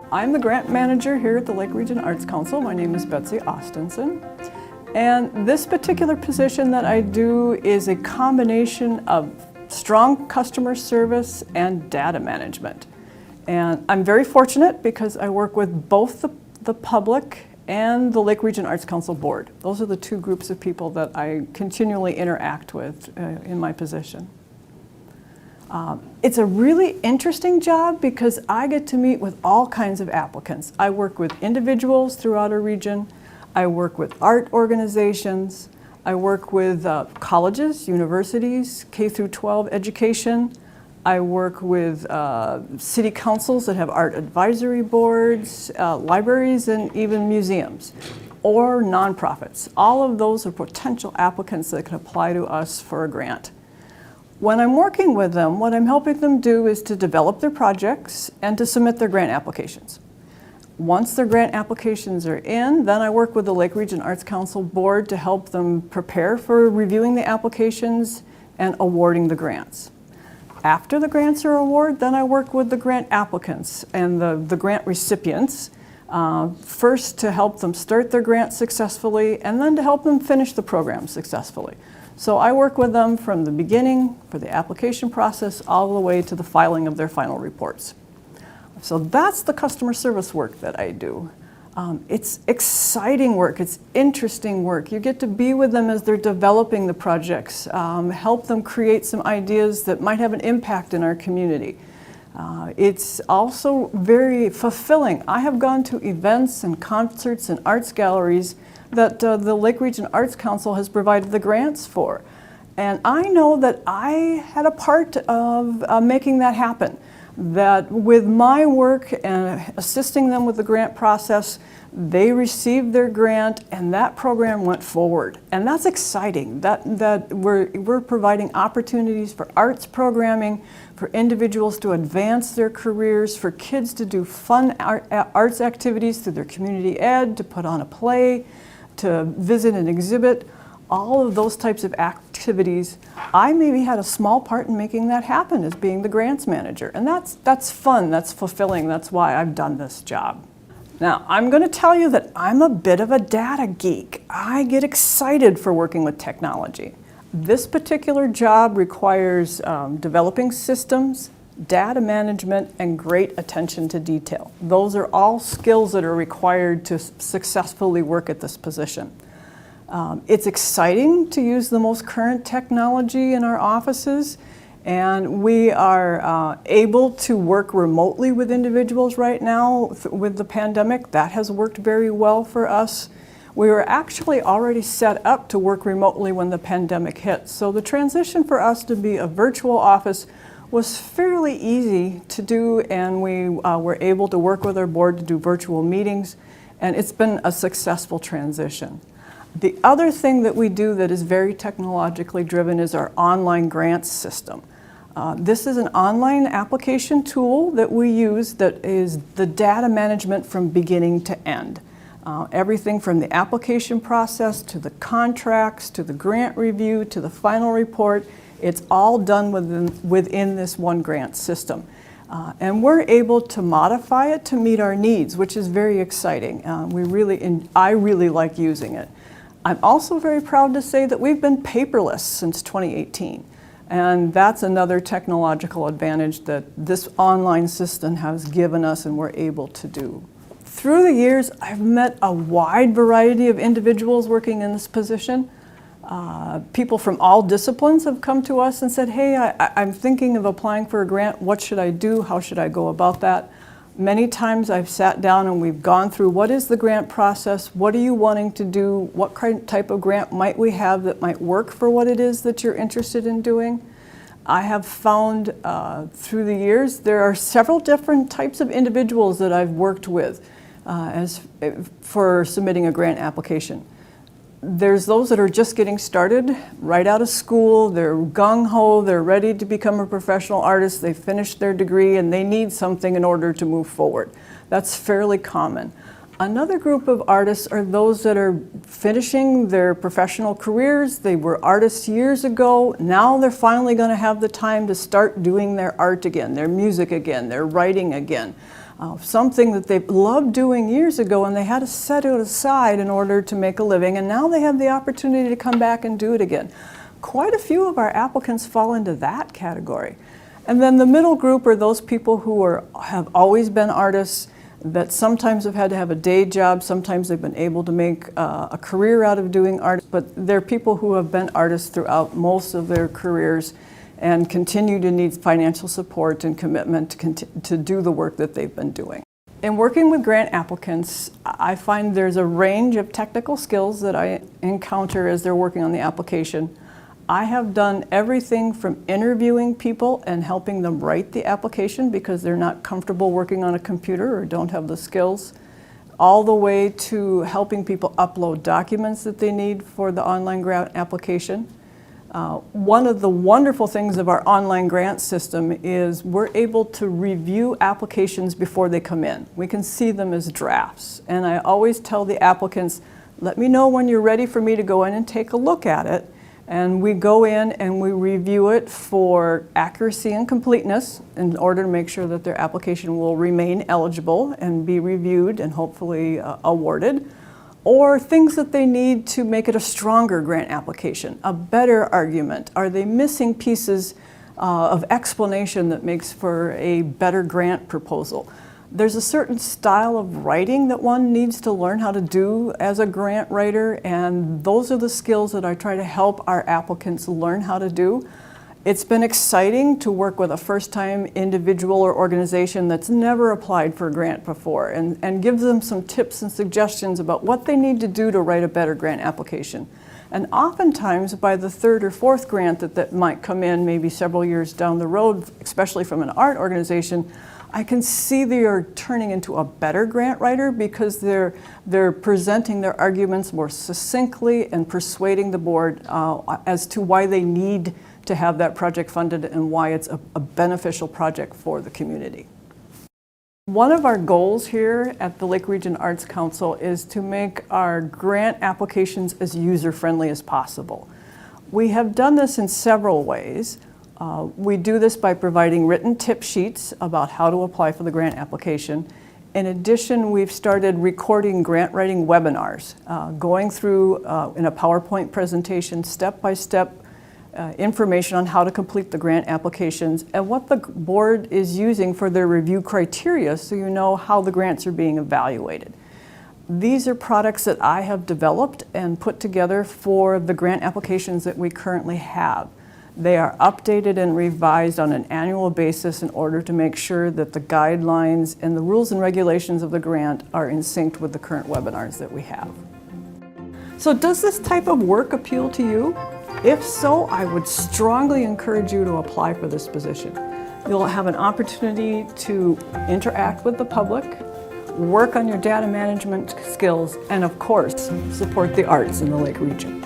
I'm the grant manager here at the Lake Region Arts Council. My name is Betsy Ostenson. And this particular position that I do is a combination of strong customer service and data management. And I'm very fortunate because I work with both the public and the Lake Region Arts Council board. Those are the two groups of people that I continually interact with in my position. It's a really interesting job because I get to meet with all kinds of applicants. I work with individuals throughout a region. I work with art organizations. I work with colleges, universities, K through 12 education. I work with city councils that have art advisory boards, libraries, and even museums, or nonprofits. All of those are potential applicants that can apply to us for a grant. When I'm working with them, what I'm helping them do is to develop their projects and to submit their grant applications. Once their grant applications are in, then I work with the Lake Region Arts Council board to help them prepare for reviewing the applications and awarding the grants. After the grants are awarded, then I work with the grant applicants and the grant recipients, first to help them start their grant successfully and then to help them finish the program successfully. So I work with them from the beginning for the application process all the way to the filing of their final reports. So that's the customer service work that I do. It's exciting work, it's interesting work. You get to be with them as they're developing the projects, help them create some ideas that might have an impact in our community. It's also very fulfilling. I have gone to events and concerts and arts galleries that the Lake Region Arts Council has provided the grants for. And I know that I had a part of making that happen. That with my work and assisting them with the grant process, they received their grant and that program went forward. And that's exciting, that we're providing opportunities for arts programming, for individuals to advance their careers, for kids to do fun arts activities through their community ed, to put on a play, to visit an exhibit. All of those types of activities, I maybe had a small part in making that happen as being the grants manager. And that's fun, that's fulfilling, that's why I've done this job. Now, I'm going to tell you that I'm a bit of a data geek. I get excited for working with technology. This particular job requires developing systems, data management, and great attention to detail. Those are all skills that are required to successfully work at this position. It's exciting to use the most current technology in our offices, and we are able to work remotely with individuals right now with the pandemic. That has worked very well for us. We were actually already set up to work remotely when the pandemic hit, so the transition for us to be a virtual office was fairly easy to do, and we were able to work with our board to do virtual meetings, and it's been a successful transition. The other thing that we do that is very technologically driven is our online grants system. This is an online application tool that we use that is the data management from beginning to end. Everything from the application process to the contracts to the grant review to the final report, it's all done within this one grant system. And we're able to modify it to meet our needs, which is very exciting. I really like using it. I'm also very proud to say that we've been paperless since 2018. And that's another technological advantage that this online system has given us and we're able to do. Through the years, I've met a wide variety of individuals working in this position. People from all disciplines have come to us and said, hey, I'm thinking of applying for a grant. What should I do? How should I go about that? Many times I've sat down and we've gone through what is the grant process, what are you wanting to do, what type of grant might we have that might work for what it is that you're interested in doing. I have found through the years there are several different types of individuals that I've worked with for submitting a grant application. There's those that are just getting started right out of school, they're gung-ho, they're ready to become a professional artist, they finished their degree and they need something in order to move forward. That's fairly common. Another group of artists are those that are finishing their professional careers. They were artists years ago. Now they're finally going to have the time to start doing their art again, their music again, their writing again. something that they loved doing years ago and they had to set it aside in order to make a living, and now they have the opportunity to come back and do it again. Quite a few of our applicants fall into that category. And then the middle group are those people who have always been artists, that sometimes have had to have a day job, sometimes they've been able to make a career out of doing art, but they're people who have been artists throughout most of their careers and continue to need financial support and commitment to do the work that they've been doing. In working with grant applicants, I find there's a range of technical skills that I encounter as they're working on the application. I have done everything from interviewing people and helping them write the application because they're not comfortable working on a computer or don't have the skills, all the way to helping people upload documents that they need for the online grant application. One of the wonderful things of our online grant system is we're able to review applications before they come in. We can see them as drafts. And I always tell the applicants, let me know when you're ready for me to go in and take a look at it. And we go in and we review it for accuracy and completeness in order to make sure that their application will remain eligible and be reviewed and hopefully awarded. Or things that they need to make it a stronger grant application, a better argument. Are they missing pieces of explanation that makes for a better grant proposal? There's a certain style of writing that one needs to learn how to do as a grant writer, and those are the skills that I try to help our applicants learn how to do. It's been exciting to work with a first-time individual or organization that's never applied for a grant before and give them some tips and suggestions about what they need to do to write a better grant application. And oftentimes by the third or fourth grant that might come in maybe several years down the road, especially from an art organization, I can see they are turning into a better grant writer because they're presenting their arguments more succinctly and persuading the board as to why they need to have that project funded and why it's a beneficial project for the community. One of our goals here at the Lake Region Arts Council is to make our grant applications as user-friendly as possible. We have done this in several ways. We do this by providing written tip sheets about how to apply for the grant application. In addition, we've started recording grant writing webinars, going through in a PowerPoint presentation, step-by-step information on how to complete the grant applications and what the board is using for their review criteria so you know how the grants are being evaluated. These are products that I have developed and put together for the grant applications that we currently have. They are updated and revised on an annual basis in order to make sure that the guidelines and the rules and regulations of the grant are in sync with the current webinars that we have. So does this type of work appeal to you? If so, I would strongly encourage you to apply for this position. You'll have an opportunity to interact with the public, work on your data management skills, and of course, support the arts in the Lake Region.